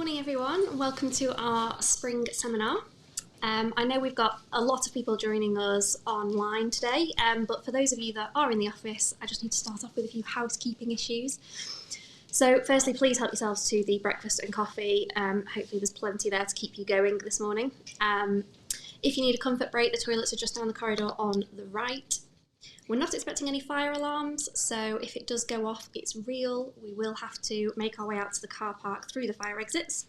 Morning everyone, welcome to our spring seminar. I know we've got a lot of people joining us online today, but for those of you that are in the office, I just need to start off with a few housekeeping issues. So firstly, please help yourselves to the breakfast and coffee. Hopefully there's plenty there to keep you going this morning. If you need a comfort break, the toilets are just down the corridor on the right. We're not expecting any fire alarms, so if it does go off, it's real. We will have to make our way out to the car park through the fire exits.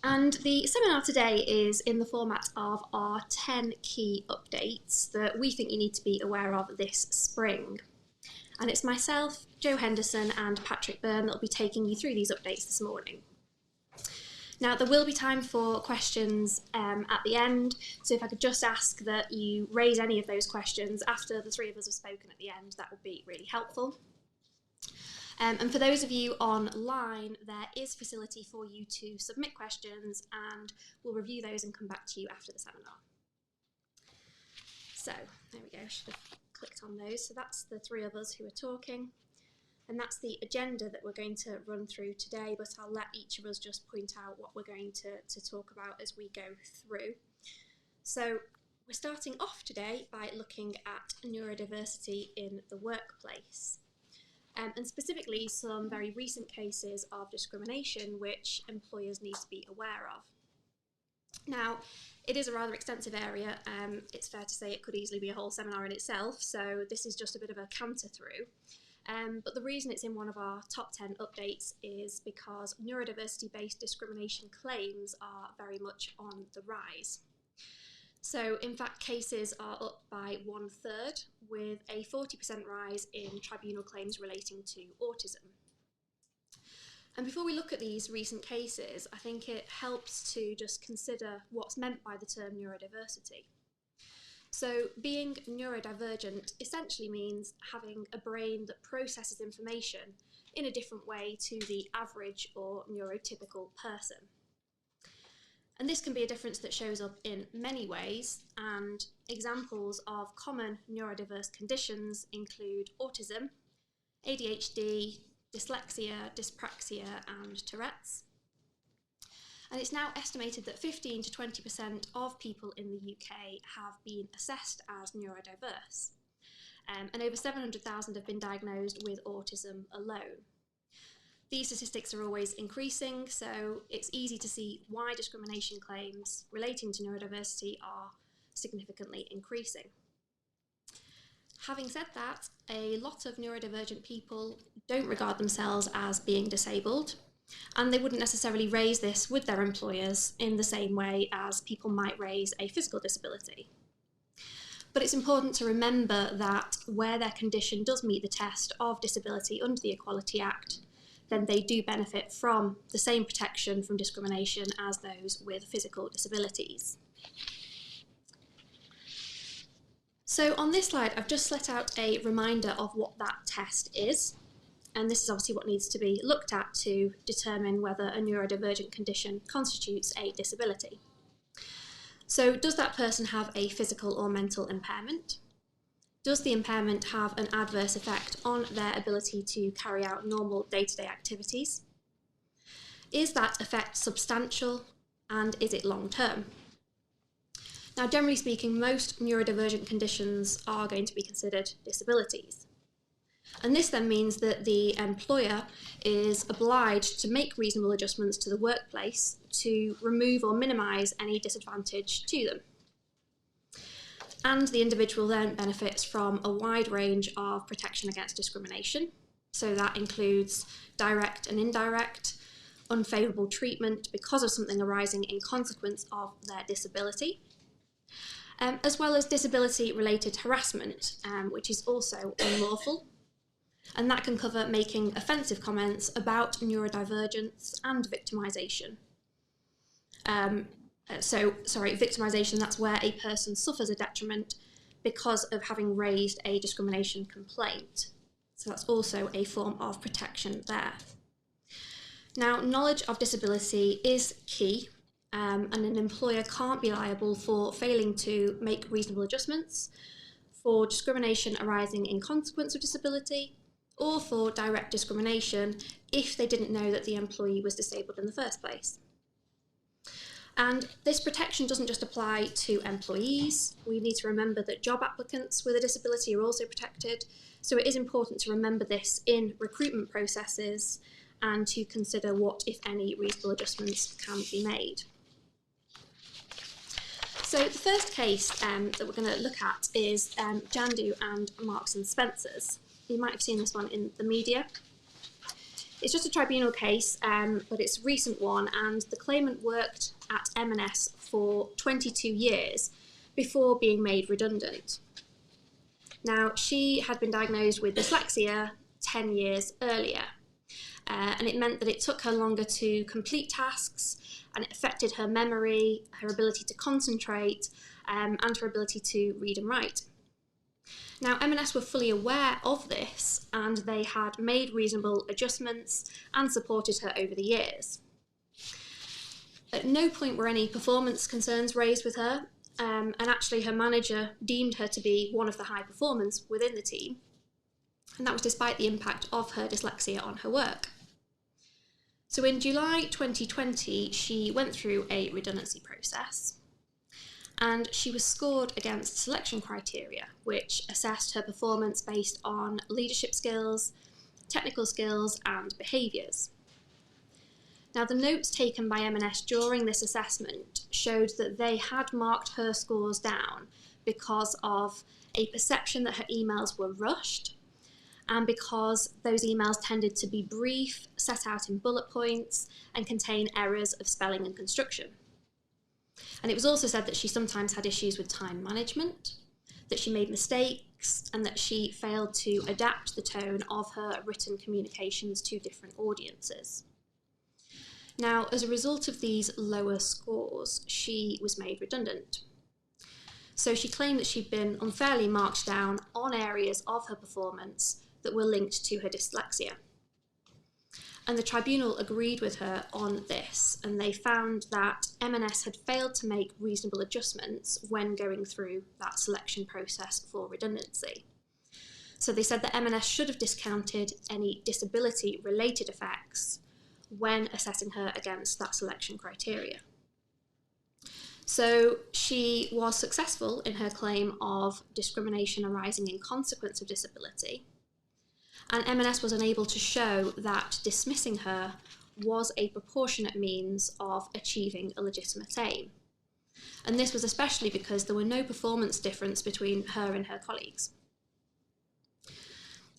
And the seminar today is in the format of our 10 key updates that we think you need to be aware of this spring. And it's myself, Jo Henderson and Patrick Byrne that will be taking you through these updates this morning. Now, there will be time for questions at the end, so if I could just ask that you raise any of those questions after the three of us have spoken at the end, that would be really helpful. And for those of you online, there is facility for you to submit questions, and we'll review those and come back to you after the seminar. So, there we go, I should have clicked on those. So that's the three of us who are talking. And that's the agenda that we're going to run through today, but I'll let each of us just point out what we're going to talk about as we go through. So we're starting off today by looking at neurodiversity in the workplace, and specifically some very recent cases of discrimination which employers need to be aware of. Now, it is a rather extensive area. It's fair to say it could easily be a whole seminar in itself, so this is just a bit of a canter through. But the reason it's in one of our top 10 updates is because neurodiversity-based discrimination claims are very much on the rise. So, in fact, cases are up by 1/3, with a 40% rise in tribunal claims relating to autism. And before we look at these recent cases, I think it helps to just consider what's meant by the term neurodiversity. So being neurodivergent essentially means having a brain that processes information in a different way to the average or neurotypical person. And this can be a difference that shows up in many ways, and examples of common neurodiverse conditions include autism, ADHD, dyslexia, dyspraxia, and Tourette's. And it's now estimated that 15 to 20% of people in the UK have been assessed as neurodiverse, and over 700,000 have been diagnosed with autism alone. These statistics are always increasing, so it's easy to see why discrimination claims relating to neurodiversity are significantly increasing. Having said that, a lot of neurodivergent people don't regard themselves as being disabled, and they wouldn't necessarily raise this with their employers in the same way as people might raise a physical disability. But it's important to remember that where their condition does meet the test of disability under the Equality Act, then they do benefit from the same protection from discrimination as those with physical disabilities. So on this slide, I've just set out a reminder of what that test is. And this is obviously what needs to be looked at to determine whether a neurodivergent condition constitutes a disability. So does that person have a physical or mental impairment? Does the impairment have an adverse effect on their ability to carry out normal day-to-day activities? Is that effect substantial, and is it long-term? Now, generally speaking, most neurodivergent conditions are going to be considered disabilities. And this then means that the employer is obliged to make reasonable adjustments to the workplace to remove or minimise any disadvantage to them. And the individual then benefits from a wide range of protection against discrimination. So that includes direct and indirect, unfavourable treatment because of something arising in consequence of their disability, as well as disability-related harassment, which is also unlawful. And that can cover making offensive comments about neurodivergence and victimisation. Victimisation, that's where a person suffers a detriment because of having raised a discrimination complaint. So that's also a form of protection there. Now, knowledge of disability is key, and an employer can't be liable for failing to make reasonable adjustments, for discrimination arising in consequence of disability, or for direct discrimination if they didn't know that the employee was disabled in the first place. And this protection doesn't just apply to employees. We need to remember that job applicants with a disability are also protected. So it is important to remember this in recruitment processes and to consider what, if any, reasonable adjustments can be made. So the first case that we're going to look at is Jandu and Marks and Spencer's. You might have seen this one in the media. It's just a tribunal case, but it's a recent one, and the claimant worked at M&S for 22 years before being made redundant. Now, she had been diagnosed with dyslexia 10 years earlier, and it meant that it took her longer to complete tasks, and it affected her memory, her ability to concentrate, and her ability to read and write. Now, M&S were fully aware of this, and they had made reasonable adjustments and supported her over the years. At no point were any performance concerns raised with her, and actually her manager deemed her to be one of the high performers within the team, and that was despite the impact of her dyslexia on her work. So in July 2020, she went through a redundancy process, and she was scored against selection criteria, which assessed her performance based on leadership skills, technical skills, and behaviours. Now, the notes taken by M&S during this assessment showed that they had marked her scores down because of a perception that her emails were rushed, and because those emails tended to be brief, set out in bullet points, and contain errors of spelling and construction. And it was also said that she sometimes had issues with time management, that she made mistakes, and that she failed to adapt the tone of her written communications to different audiences. Now, as a result of these lower scores, she was made redundant. So she claimed that she'd been unfairly marked down on areas of her performance that were linked to her dyslexia. And the tribunal agreed with her on this, and they found that M&S had failed to make reasonable adjustments when going through that selection process for redundancy. So they said that M&S should have discounted any disability-related effects when assessing her against that selection criteria. So she was successful in her claim of discrimination arising in consequence of disability, and M&S was unable to show that dismissing her was a proportionate means of achieving a legitimate aim. And this was especially because there were no performance difference between her and her colleagues.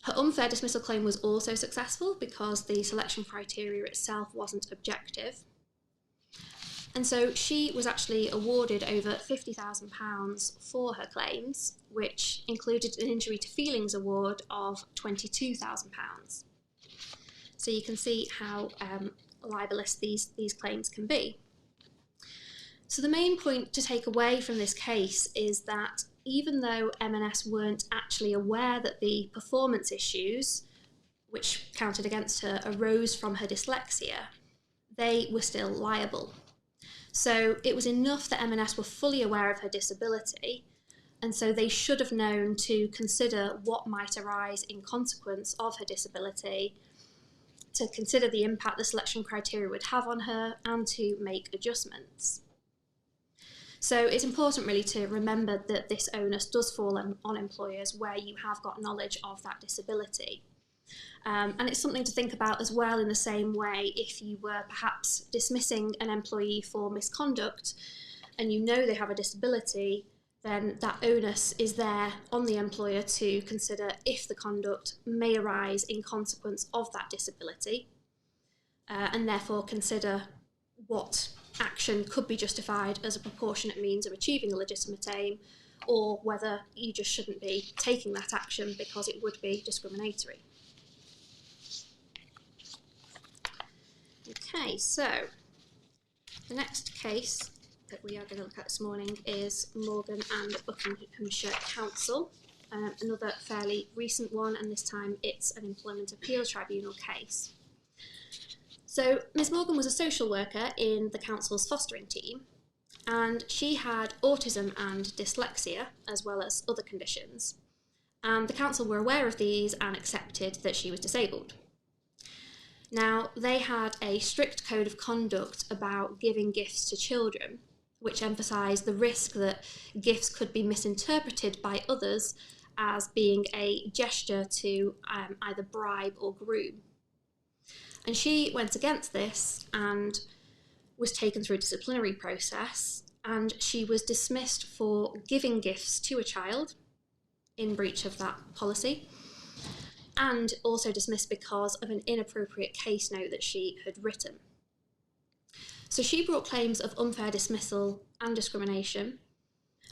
Her unfair dismissal claim was also successful because the selection criteria itself wasn't objective. And so she was actually awarded over £50,000 for her claims, which included an injury to feelings award of £22,000. So you can see how libelous these claims can be. So the main point to take away from this case is that even though M&S weren't actually aware that the performance issues, which counted against her, arose from her dyslexia, they were still liable. So it was enough that M&S were fully aware of her disability, and so they should have known to consider what might arise in consequence of her disability, to consider the impact the selection criteria would have on her, and to make adjustments. So it's important really to remember that this onus does fall on employers where you have got knowledge of that disability. And it's something to think about as well in the same way if you were perhaps dismissing an employee for misconduct and you know they have a disability, then that onus is there on the employer to consider if the conduct may arise in consequence of that disability, and therefore consider what action could be justified as a proportionate means of achieving a legitimate aim, or whether you just shouldn't be taking that action because it would be discriminatory. Okay, so the next case that we are going to look at this morning is Morgan and Buckinghamshire Council, another fairly recent one, and this time it's an Employment Appeal Tribunal case. So Ms Morgan was a social worker in the council's fostering team, and she had autism and dyslexia as well as other conditions, and the council were aware of these and accepted that she was disabled. Now, they had a strict code of conduct about giving gifts to children, which emphasised the risk that gifts could be misinterpreted by others as being a gesture to either bribe or groom. And she went against this and was taken through a disciplinary process, and she was dismissed for giving gifts to a child in breach of that policy, and also dismissed because of an inappropriate case note that she had written. So she brought claims of unfair dismissal and discrimination,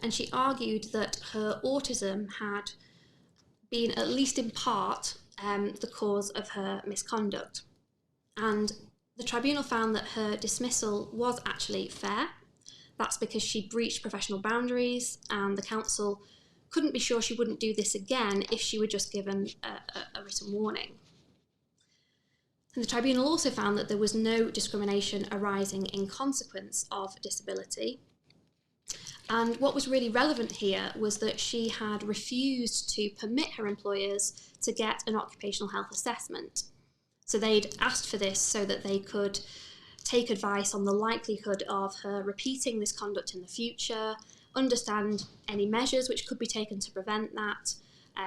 and she argued that her autism had been, at least in part, the cause of her misconduct. And the tribunal found that her dismissal was actually fair. That's because she breached professional boundaries, and the council couldn't be sure she wouldn't do this again if she were just given a written warning. And the tribunal also found that there was no discrimination arising in consequence of disability. And what was really relevant here was that she had refused to permit her employers to get an occupational health assessment. So they'd asked for this so that they could take advice on the likelihood of her repeating this conduct in the future, understand any measures which could be taken to prevent that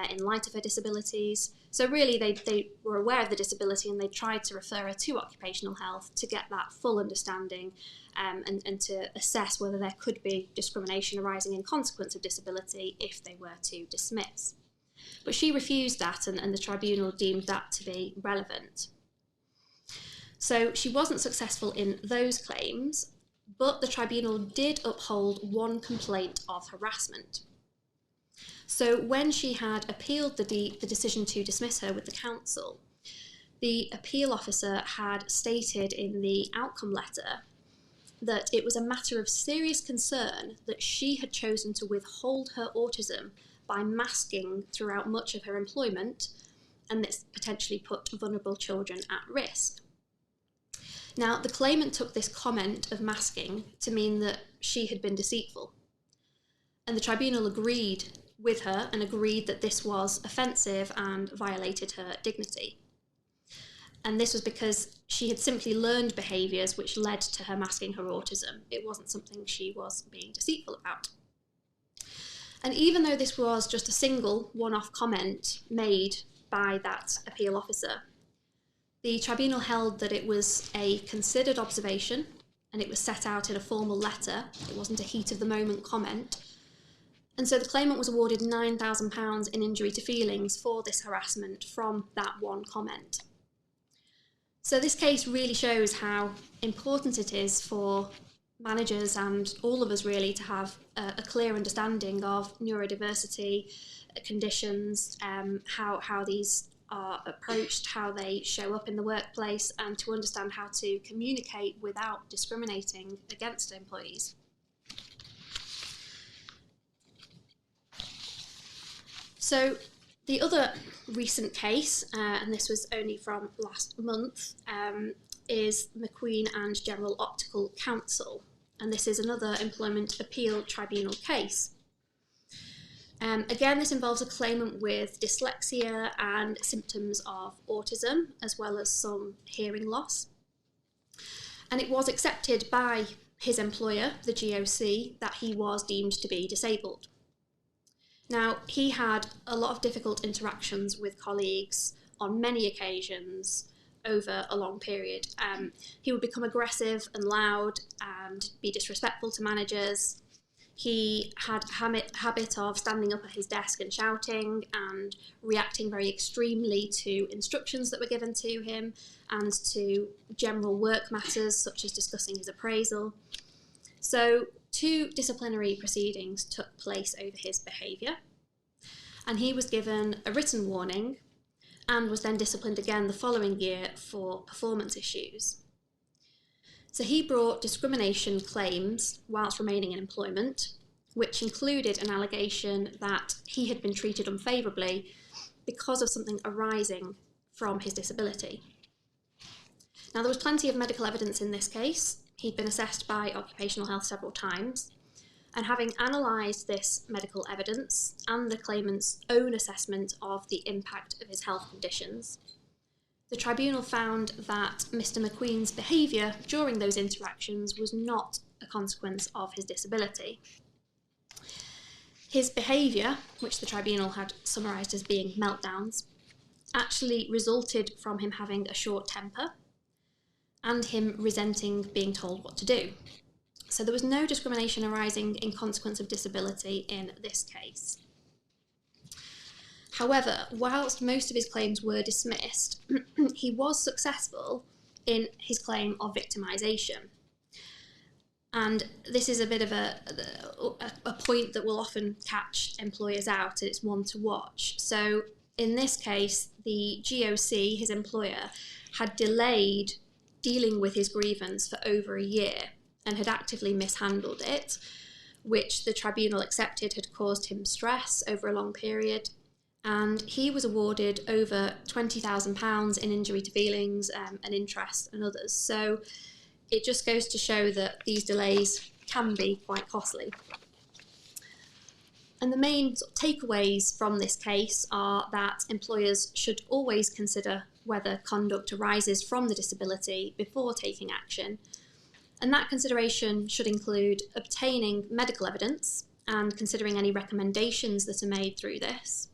in light of her disabilities. So really they were aware of the disability, and they tried to refer her to occupational health to get that full understanding and to assess whether there could be discrimination arising in consequence of disability if they were to dismiss. But she refused that, and the tribunal deemed that to be relevant. So she wasn't successful in those claims, but the tribunal did uphold one complaint of harassment. So when she had appealed the decision to dismiss her with the council, the appeal officer had stated in the outcome letter that it was a matter of serious concern that she had chosen to withhold her autism by masking throughout much of her employment, and this potentially put vulnerable children at risk. Now, the claimant took this comment of masking to mean that she had been deceitful, and the tribunal agreed with her and agreed that this was offensive and violated her dignity. And this was because she had simply learned behaviours which led to her masking her autism. It wasn't something she was being deceitful about. And even though this was just a single one-off comment made by that appeal officer, the tribunal held that it was a considered observation, and it was set out in a formal letter. It wasn't a heat-of-the-moment comment. And so the claimant was awarded £9,000 in injury to feelings for this harassment from that one comment. So this case really shows how important it is for managers and all of us really to have a clear understanding of neurodiversity conditions, how these are approached, how they show up in the workplace, and to understand how to communicate without discriminating against employees. So the other recent case, and this was only from last month, is McQueen and General Optical Council, and this is another employment appeal tribunal case. Again, this involves a claimant with dyslexia and symptoms of autism, as well as some hearing loss. And it was accepted by his employer, the GOC, that he was deemed to be disabled. Now, he had a lot of difficult interactions with colleagues on many occasions over a long period. He would become aggressive and loud and be disrespectful to managers. He had a habit of standing up at his desk and shouting and reacting very extremely to instructions that were given to him and to general work matters such as discussing his appraisal. So 2 disciplinary proceedings took place over his behaviour, and he was given a written warning and was then disciplined again the following year for performance issues. So he brought discrimination claims whilst remaining in employment, which included an allegation that he had been treated unfavourably because of something arising from his disability. Now, there was plenty of medical evidence in this case. He'd been assessed by occupational health several times, And having analysed this medical evidence and the claimant's own assessment of the impact of his health conditions, the tribunal found that Mr. McQueen's behaviour during those interactions was not a consequence of his disability. His behaviour, which the tribunal had summarised as being meltdowns, actually resulted from him having a short temper and him resenting being told what to do. So there was no discrimination arising in consequence of disability in this case. However, whilst most of his claims were dismissed, he was successful in his claim of victimisation. And this is a bit of a point that will often catch employers out, and it's one to watch. So in this case, the GOC, his employer, had delayed dealing with his grievance for over a year and had actively mishandled it, which the tribunal accepted had caused him stress over a long period. And he was awarded over £20,000 in injury to feelings and interest and others. So it just goes to show that these delays can be quite costly. And the main takeaways from this case are that employers should always consider whether conduct arises from the disability before taking action. And that consideration should include obtaining medical evidence and considering any recommendations that are made through this,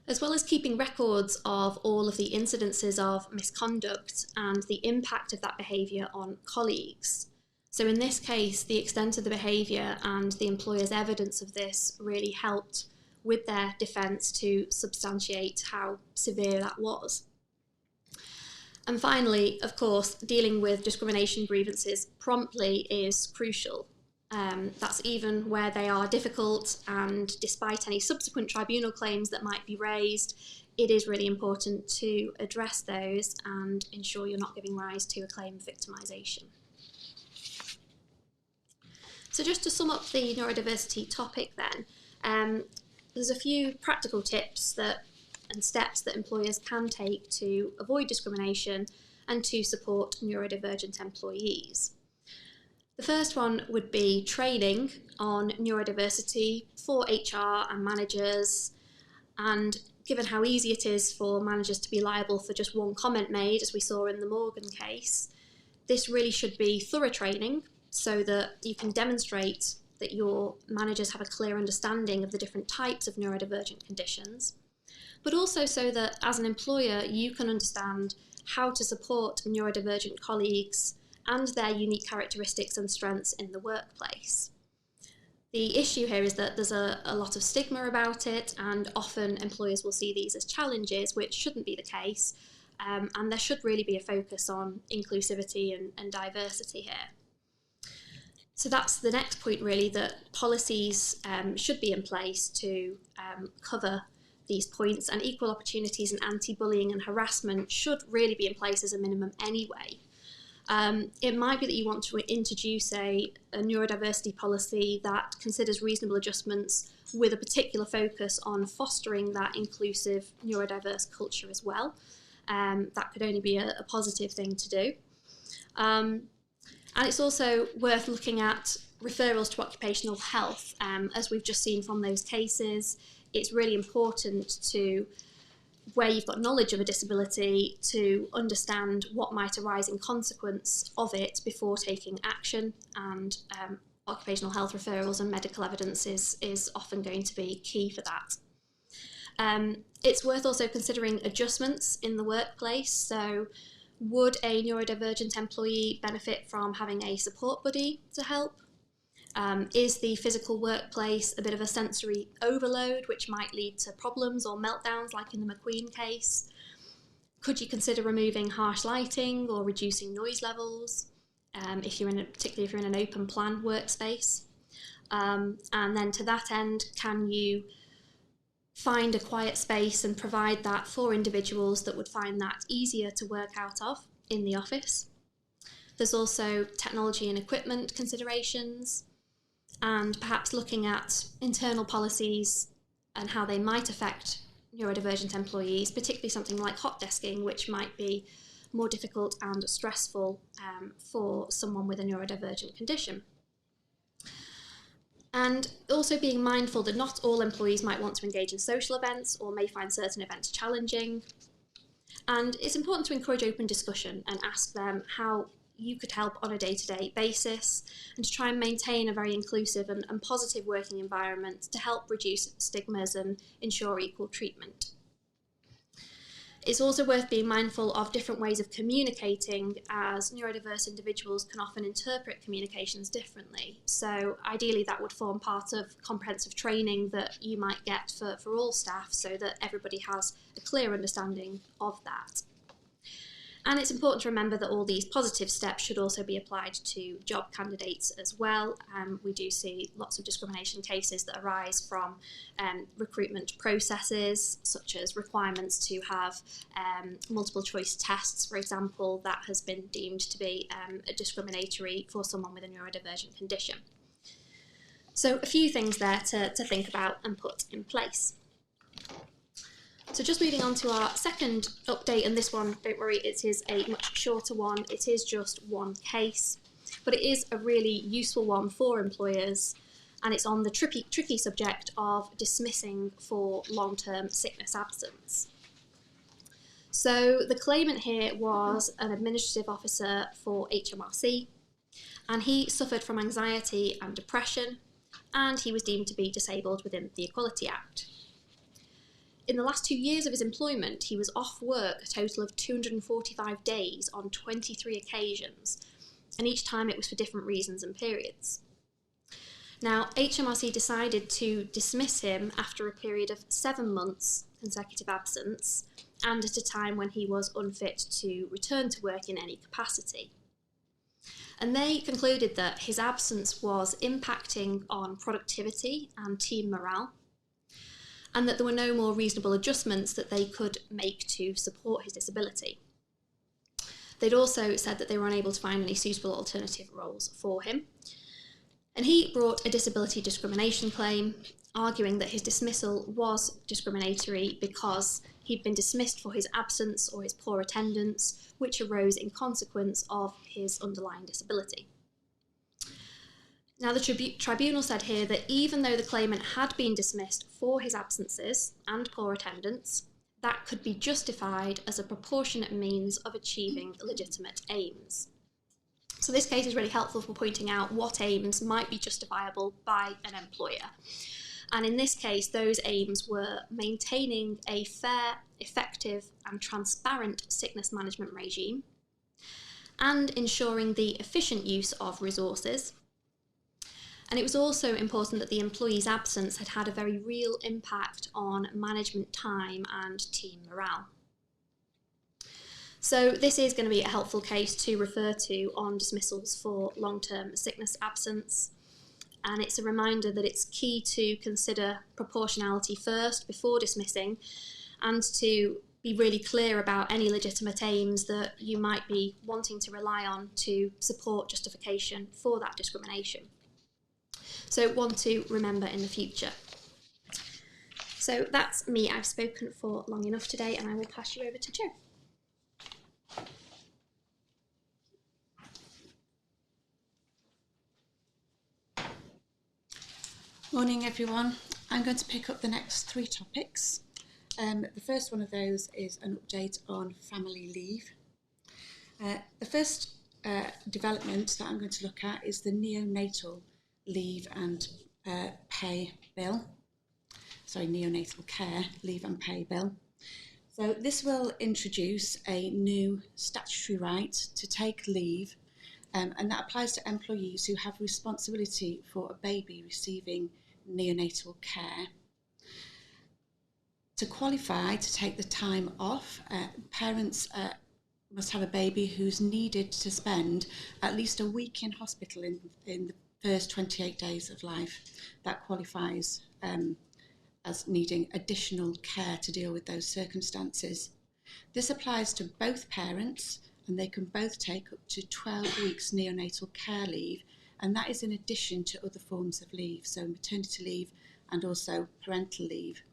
as well as keeping records of all of the incidences of misconduct and the impact of that behaviour on colleagues. So in this case, the extent of the behaviour and the employer's evidence of this really helped with their defence to substantiate how severe that was. And finally, of course, dealing with discrimination grievances promptly is crucial. That's even where they are difficult, and despite any subsequent tribunal claims that might be raised, it is really important to address those and ensure you're not giving rise to a claim of victimisation. So just to sum up the neurodiversity topic then, there's a few practical tips and steps that employers can take to avoid discrimination and to support neurodivergent employees. The first one would be training on neurodiversity for HR and managers, and given how easy it is for managers to be liable for just one comment made, as we saw in the Morgan case, this really should be thorough training so that you can demonstrate that your managers have a clear understanding of the different types of neurodivergent conditions, but also so that as an employer you can understand how to support neurodivergent colleagues and their unique characteristics and strengths in the workplace. The issue here is that there's a lot of stigma about it, and often employers will see these as challenges, which shouldn't be the case, and there should really be a focus on inclusivity and diversity here. So that's the next point really, that policies should be in place to cover these points, and equal opportunities and anti-bullying and harassment should really be in place as a minimum anyway. It might be that you want to introduce a neurodiversity policy that considers reasonable adjustments with a particular focus on fostering that inclusive neurodiverse culture as well. That could only be a positive thing to do. And it's also worth looking at referrals to occupational health. As we've just seen from those cases, it's really important to, where you've got knowledge of a disability, to understand what might arise in consequence of it before taking action, and occupational health referrals and medical evidence is often going to be key for that. It's worth also considering adjustments in the workplace. So would a neurodivergent employee benefit from having a support buddy to help? Is the physical workplace a bit of a sensory overload, which might lead to problems or meltdowns like in the McQueen case? Could you consider removing harsh lighting or reducing noise levels, particularly if you're in an open plan workspace? And then to that end, can you find a quiet space and provide that for individuals that would find that easier to work out of in the office? There's also technology and equipment considerations, and perhaps looking at internal policies and how they might affect neurodivergent employees, particularly something like hot desking, which might be more difficult and stressful for someone with a neurodivergent condition. And also being mindful that not all employees might want to engage in social events or may find certain events challenging. And it's important to encourage open discussion and ask them how you could help on a day-to-day basis, and to try and maintain a very inclusive and positive working environment to help reduce stigmas and ensure equal treatment. It's also worth being mindful of different ways of communicating, as neurodiverse individuals can often interpret communications differently. So ideally that would form part of comprehensive training that you might get for all staff, so that everybody has a clear understanding of that. And it's important to remember that all these positive steps should also be applied to job candidates as well. We do see lots of discrimination cases that arise from recruitment processes, such as requirements to have multiple choice tests, for example, that has been deemed to be discriminatory for someone with a neurodivergent condition. So a few things there to think about and put in place. So just moving on to our second update, and this one, don't worry, it is a much shorter one. It is just one case, but it is a really useful one for employers, and it's on the tricky subject of dismissing for long-term sickness absence. So the claimant here was an administrative officer for HMRC, and he suffered from anxiety and depression, and he was deemed to be disabled within the Equality Act. In the last 2 years of his employment, he was off work a total of 245 days on 23 occasions, and each time it was for different reasons and periods. Now, HMRC decided to dismiss him after a period of 7 months consecutive absence, and at a time when he was unfit to return to work in any capacity. And they concluded that his absence was impacting on productivity and team morale, and that there were no more reasonable adjustments that they could make to support his disability. They'd also said that they were unable to find any suitable alternative roles for him. And he brought a disability discrimination claim, arguing that his dismissal was discriminatory because he'd been dismissed for his absence or his poor attendance, which arose in consequence of his underlying disability. Now, the tribunal said here that even though the claimant had been dismissed for his absences and poor attendance, that could be justified as a proportionate means of achieving legitimate aims. So this case is really helpful for pointing out what aims might be justifiable by an employer. And in this case, those aims were maintaining a fair, effective and transparent sickness management regime, and ensuring the efficient use of resources. And it was also important that the employee's absence had had a very real impact on management time and team morale. So this is going to be a helpful case to refer to on dismissals for long-term sickness absence. And it's a reminder that it's key to consider proportionality first before dismissing, and to be really clear about any legitimate aims that you might be wanting to rely on to support justification for that discrimination. So one to remember in the future. So that's me. I've spoken for long enough today, and I will pass you over to Jo. Morning everyone. I'm going to pick up the next 3 topics. The first one of those is an update on family leave. The first development that I'm going to look at is the Neonatal Leave and Pay Bill. Neonatal Care Leave and Pay Bill. So this will introduce a new statutory right to take leave, and that applies to employees who have responsibility for a baby receiving neonatal care. To qualify to take the time off, parents must have a baby who's needed to spend at least a week in hospital in the first 28 days of life. That qualifies as needing additional care to deal with those circumstances. This applies to both parents, and they can both take up to 12 weeks neonatal care leave, and that is in addition to other forms of leave, so maternity leave and also parental leave.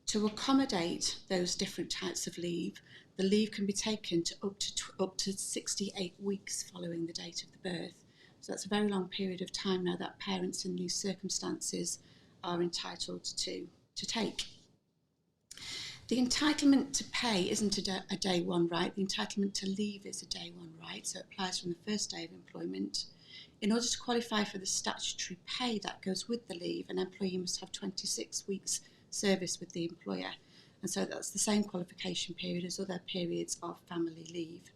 To accommodate those different types of leave, the leave can be taken to up to 68 weeks following the date of the birth, So that's a very long period of time now that parents in these circumstances are entitled to take. The entitlement to pay isn't a day one right. The entitlement to leave is a day one right, so it applies from the first day of employment. In order to qualify for the statutory pay that goes with the leave, an employee must have 26 weeks service with the employer. And so that's the same qualification period as other periods of family leave.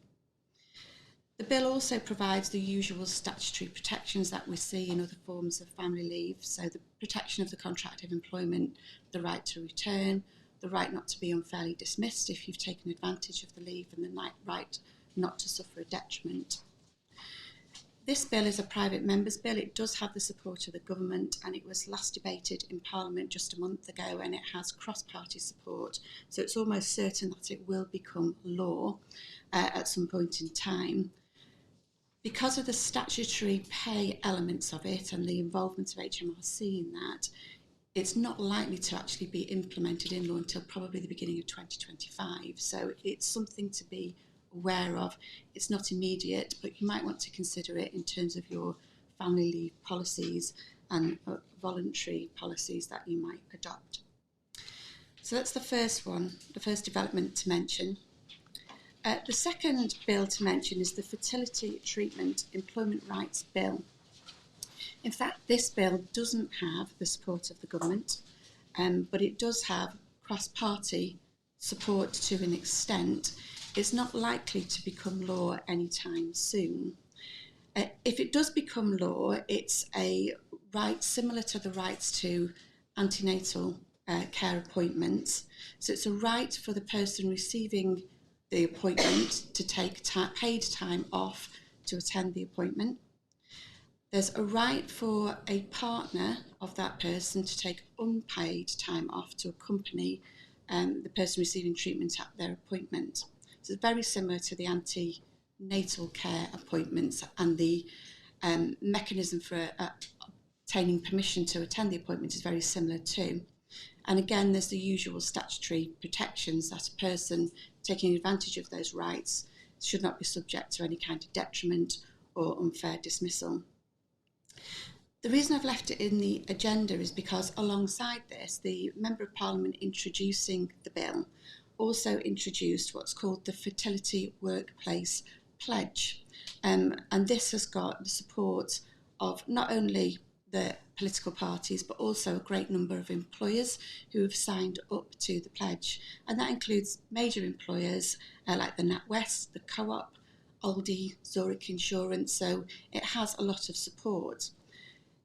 The bill also provides the usual statutory protections that we see in other forms of family leave. So the protection of the contract of employment, the right to return, the right not to be unfairly dismissed if you've taken advantage of the leave, and the right not to suffer a detriment. This bill is a private member's bill. It does have the support of the government, and it was last debated in Parliament just a month ago, and it has cross-party support. So it's almost certain that it will become law at some point in time. Because of the statutory pay elements of it and the involvement of HMRC in that, it's not likely to actually be implemented in law until probably the beginning of 2025. So it's something to be aware of. It's not immediate, but you might want to consider it in terms of your family leave policies and voluntary policies that you might adopt. So that's the first one, the first development to mention. The second bill to mention is the Fertility Treatment Employment Rights Bill. In fact, this bill doesn't have the support of the government, but it does have cross-party support to an extent. It's not likely to become law anytime soon. If it does become law, it's a right similar to the rights to antenatal care appointments. So it's a right for the person receiving the appointment to take paid time off to attend the appointment. There's a right for a partner of that person to take unpaid time off to accompany the person receiving treatment at their appointment. So it's very similar to the antenatal care appointments, and the mechanism for obtaining permission to attend the appointment is very similar too. And again, there's the usual statutory protections that a person taking advantage of those rights should not be subject to any kind of detriment or unfair dismissal. The reason I've left it in the agenda is because alongside this, the Member of Parliament introducing the bill also introduced what's called the Fertility Workplace Pledge. And this has got the support of not only the political parties, but also a great number of employers who have signed up to the pledge. And that includes major employers like the NatWest, the Co-op, Aldi, Zurich Insurance. So it has a lot of support.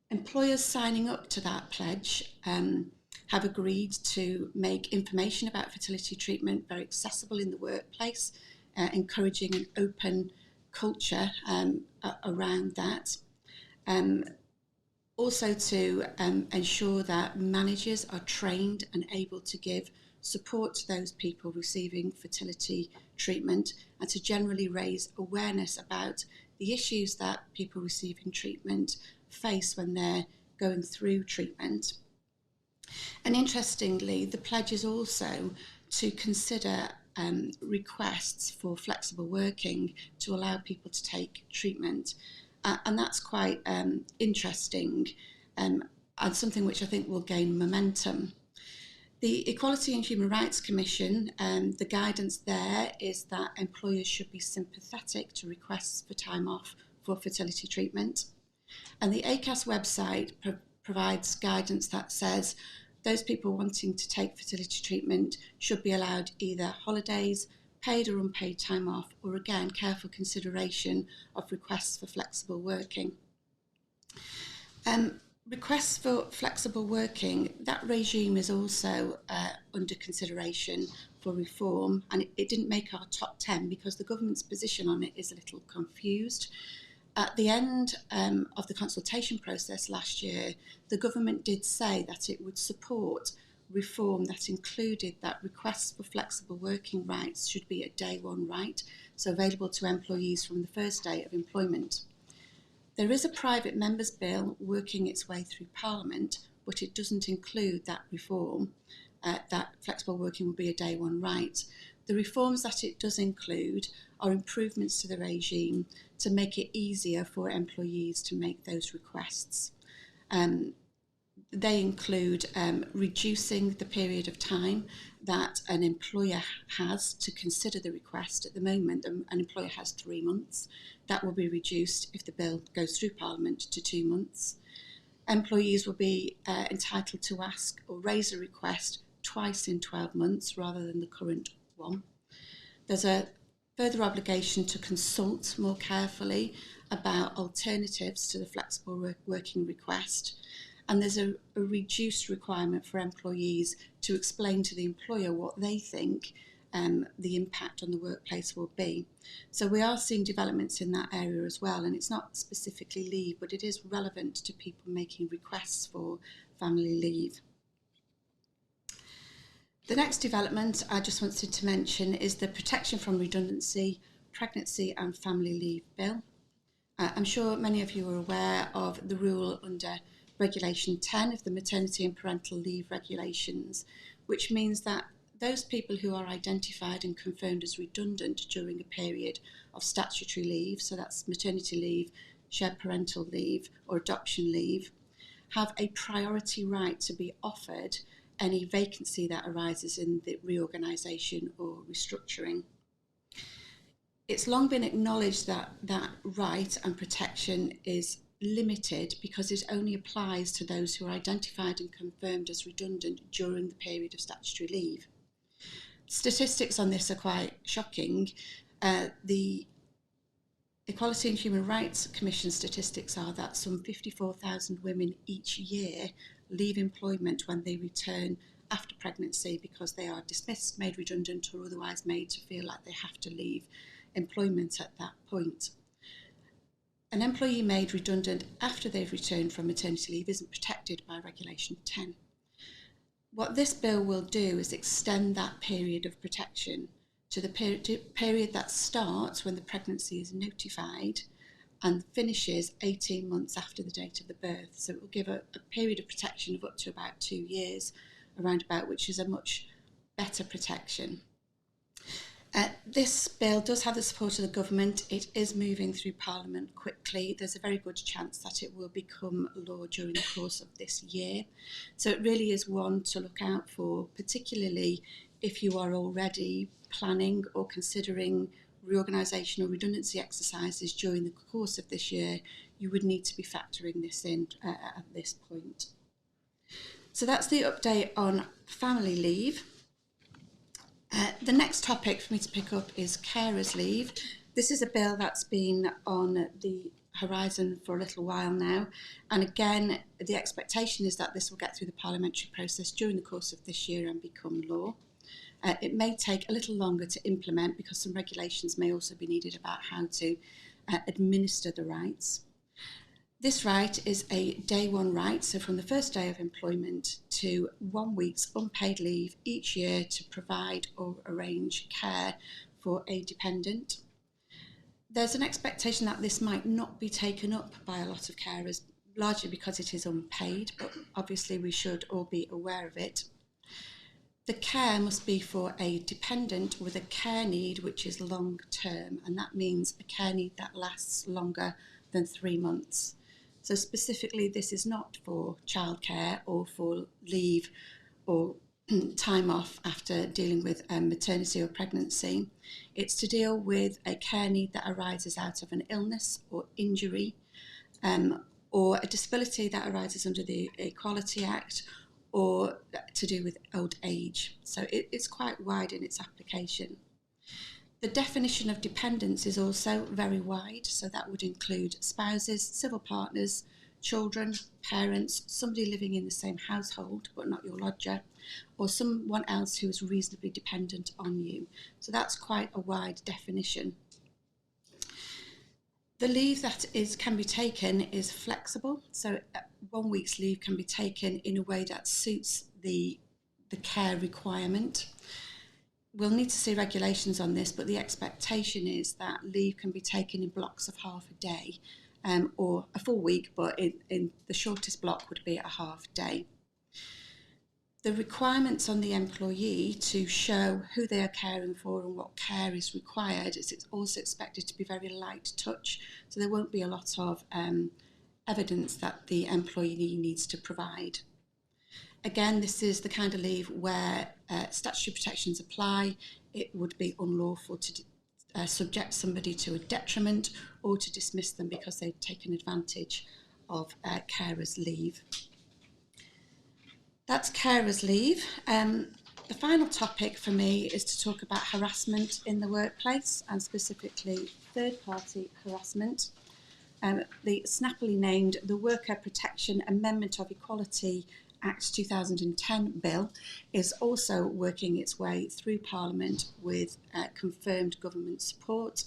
Employers signing up to that pledge have agreed to make information about fertility treatment very accessible in the workplace, encouraging an open culture around that. Also to ensure that managers are trained and able to give support to those people receiving fertility treatment, and to generally raise awareness about the issues that people receiving treatment face when they're going through treatment. And interestingly, the pledge is also to consider requests for flexible working to allow people to take treatment. And that's quite interesting and something which I think will gain momentum. The Equality and Human Rights Commission, the guidance there is that employers should be sympathetic to requests for time off for fertility treatment. And the ACAS website provides guidance that says those people wanting to take fertility treatment should be allowed either holidays, paid or unpaid time off, or again, careful consideration of requests for flexible working. Requests for flexible working, that regime is also under consideration for reform, and it didn't make our top 10 because the government's position on it is a little confused. At the end of the consultation process last year, the government did say that it would support reform that included that requests for flexible working rights should be a day one right, so available to employees from the first day of employment. There is a private member's bill working its way through Parliament, but it doesn't include that reform, that flexible working will be a day one right. The reforms that it does include are improvements to the regime to make it easier for employees to make those requests. They include reducing the period of time that an employer has to consider the request. At the moment, an employer has 3 months. That will be reduced if the bill goes through Parliament to 2 months. Employees will be entitled to ask or raise a request twice in 12 months rather than the current one. There's a further obligation to consult more carefully about alternatives to the flexible working request. And there's a reduced requirement for employees to explain to the employer what they think the impact on the workplace will be. So we are seeing developments in that area as well, and it's not specifically leave, but it is relevant to people making requests for family leave. The next development I just wanted to mention is the Protection from Redundancy, Pregnancy and Family Leave Bill. I'm sure many of you are aware of the rule under Regulation 10 of the Maternity and Parental Leave Regulations, which means that those people who are identified and confirmed as redundant during a period of statutory leave, so that's maternity leave, shared parental leave or adoption leave, have a priority right to be offered any vacancy that arises in the reorganisation or restructuring. It's long been acknowledged that that right and protection is limited because it only applies to those who are identified and confirmed as redundant during the period of statutory leave. Statistics on this are quite shocking. The Equality and Human Rights Commission statistics are that some 54,000 women each year leave employment when they return after pregnancy because they are dismissed, made redundant, or otherwise made to feel like they have to leave employment at that point. An employee made redundant after they've returned from maternity leave isn't protected by Regulation 10. What this bill will do is extend that period of protection to the period that starts when the pregnancy is notified and finishes 18 months after the date of the birth. So it will give a period of protection of up to about 2 years, around about, which is a much better protection. This bill does have the support of the government. It is moving through Parliament quickly. There's a very good chance that it will become law during the course of this year. So it really is one to look out for, particularly if you are already planning or considering reorganisation or redundancy exercises during the course of this year. You would need to be factoring this in at this point. So that's the update on family leave. The next topic for me to pick up is carers leave. This is a bill that's been on the horizon for a little while now, and again the expectation is that this will get through the parliamentary process during the course of this year and become law. It may take a little longer to implement because some regulations may also be needed about how to administer the rights. This right is a day one right, so from the first day of employment to 1 week's unpaid leave each year to provide or arrange care for a dependent. There's an expectation that this might not be taken up by a lot of carers, largely because it is unpaid, but obviously we should all be aware of it. The care must be for a dependent with a care need which is long term, and that means a care need that lasts longer than 3 months. So specifically, this is not for childcare or for leave or time off after dealing with maternity or pregnancy. It's to deal with a care need that arises out of an illness or injury or a disability that arises under the Equality Act or to do with old age. So it's quite wide in its application. The definition of dependence is also very wide, so that would include spouses, civil partners, children, parents, somebody living in the same household but not your lodger, or someone else who is reasonably dependent on you. So that's quite a wide definition. The leave that can be taken is flexible, so 1 week's leave can be taken in a way that suits the care requirement. We'll need to see regulations on this, but the expectation is that leave can be taken in blocks of half a day or a full week, but in the shortest block would be a half day. the requirements on the employee to show who they are caring for and what care is required is also expected to be very light touch, so there won't be a lot of evidence that the employee needs to provide. Again, this is the kind of leave where statutory protections apply. It would be unlawful to subject somebody to a detriment or to dismiss them because they've taken advantage of carers' leave. That's carers' leave. The final topic for me is to talk about harassment in the workplace, and specifically third-party harassment. The snappily named the Worker Protection Amendment of Equality Act 2010 bill is also working its way through Parliament with confirmed government support.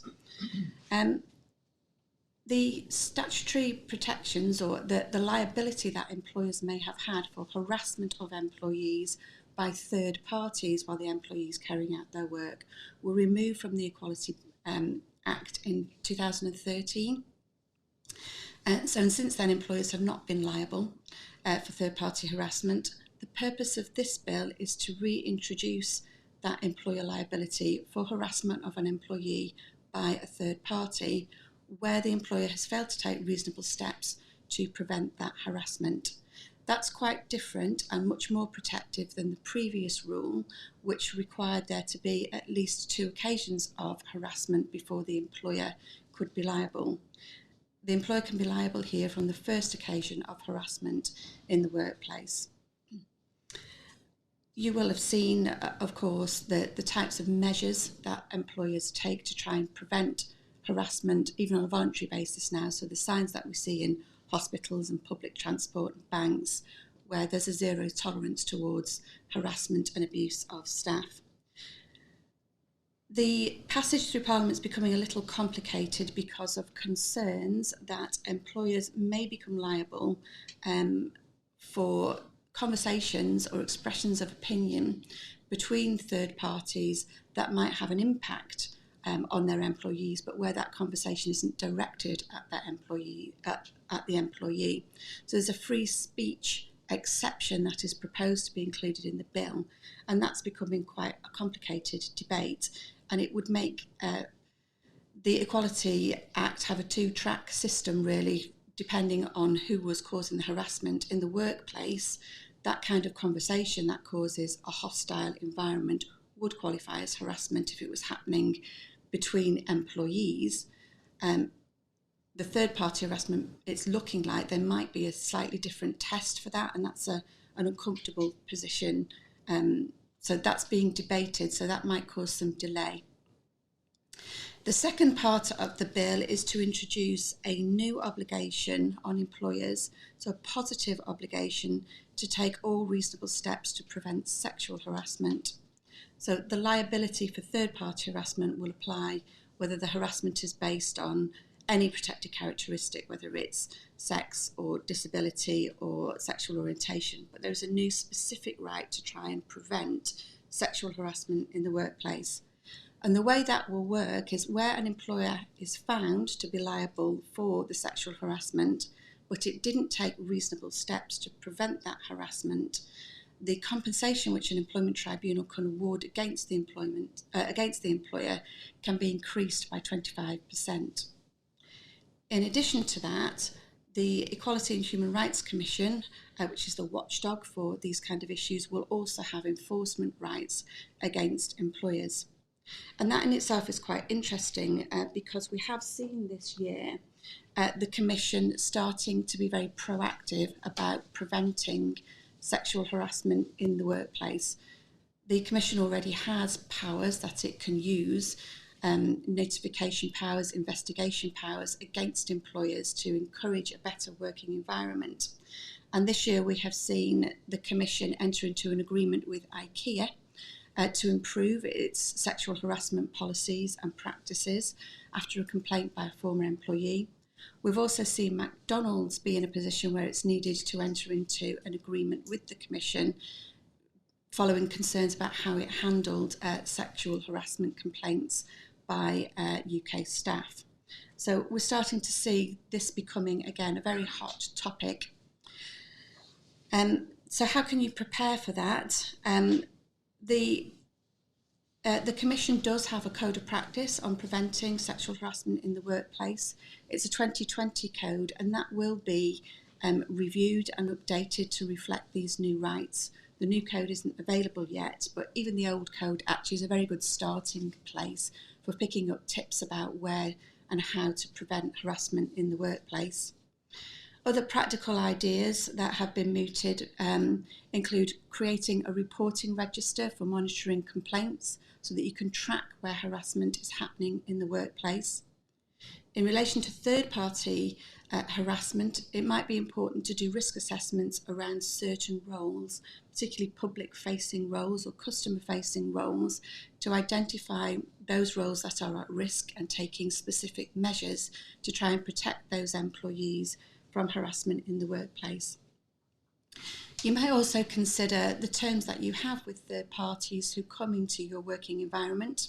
The statutory protections, or the liability that employers may have had for harassment of employees by third parties while the employee is carrying out their work, were removed from the Equality Act in 2013. And since then, employers have not been liable for third-party harassment. The purpose of this bill is to reintroduce that employer liability for harassment of an employee by a third party where the employer has failed to take reasonable steps to prevent that harassment. That's quite different and much more protective than the previous rule, which required there to be at least 2 occasions of harassment before the employer could be liable. The employer can be liable here from the first occasion of harassment in the workplace. You will have seen, of course, the types of measures that employers take to try and prevent harassment, even on a voluntary basis now. So the signs that we see in hospitals and public transport and banks, where there's a zero tolerance towards harassment and abuse of staff. The passage through Parliament is becoming a little complicated because of concerns that employers may become liable for conversations or expressions of opinion between third parties that might have an impact on their employees, but where that conversation isn't directed at that employee, at the employee. So there's a free speech exception that is proposed to be included in the bill, and that's becoming quite a complicated debate, and it would make the Equality Act have a 2-track system, really, depending on who was causing the harassment in the workplace. That kind of conversation that causes a hostile environment would qualify as harassment if it was happening between employees. The third-party harassment, it's looking like there might be a slightly different test for that, and that's an uncomfortable position. So that's being debated, so that might cause some delay. The second part of the bill is to introduce a new obligation on employers, so a positive obligation to take all reasonable steps to prevent sexual harassment. So the liability for third-party harassment will apply whether the harassment is based on any protected characteristic, whether it's sex or disability or sexual orientation. But there's a new specific right to try and prevent sexual harassment in the workplace. And the way that will work is where an employer is found to be liable for the sexual harassment, but it didn't take reasonable steps to prevent that harassment, the compensation which an employment tribunal can award against the employer can be increased by 25%. In addition to that, the Equality and Human Rights Commission, which is the watchdog for these kind of issues, will also have enforcement rights against employers. And that in itself is quite interesting because we have seen this year the Commission starting to be very proactive about preventing sexual harassment in the workplace. The Commission already has powers that it can use, notification powers, investigation powers against employers to encourage a better working environment. And this year we have seen the Commission enter into an agreement with IKEA to improve its sexual harassment policies and practices after a complaint by a former employee. We've also seen McDonald's be in a position where it's needed to enter into an agreement with the Commission following concerns about how it handled sexual harassment complaints by UK staff. So we're starting to see this becoming, again, a very hot topic. So how can you prepare for that? The Commission does have a code of practice on preventing sexual harassment in the workplace. It's a 2020 code, and that will be reviewed and updated to reflect these new rights. The new code isn't available yet, but even the old code actually is a very good starting place for picking up tips about where and how to prevent harassment in the workplace. Other practical ideas that have been mooted include creating a reporting register for monitoring complaints so that you can track where harassment is happening in the workplace. In relation to third-party harassment, it might be important to do risk assessments around certain roles, particularly public-facing roles or customer-facing roles, to identify those roles that are at risk and taking specific measures to try and protect those employees from harassment in the workplace. You may also consider the terms that you have with third parties who come into your working environment.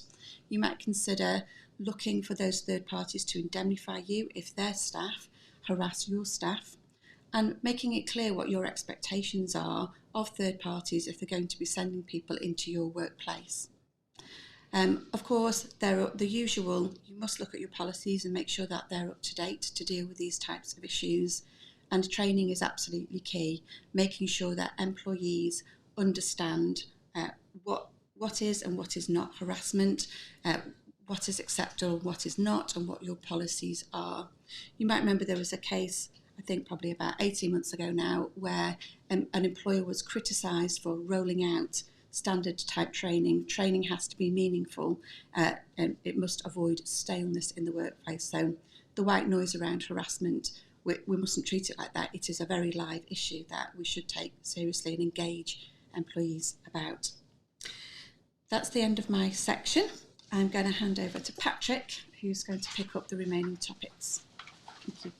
You might consider looking for those third parties to indemnify you if their staff harass your staff, and making it clear what your expectations are of third parties if they're going to be sending people into your workplace. Of course, there are the usual, you must look at your policies and make sure that they're up to date to deal with these types of issues. And training is absolutely key, making sure that employees understand what is and what is not harassment, what is acceptable, what is not, and what your policies are. You might remember there was a case, I think probably about 18 months ago now, where an employer was criticised for rolling out standard type training. Training has to be meaningful and it must avoid staleness in the workplace. So the white noise around harassment, we mustn't treat it like that. It is a very live issue that we should take seriously and engage employees about. That's the end of my section. I'm going to hand over to Patrick, who's going to pick up the remaining topics. Thank you.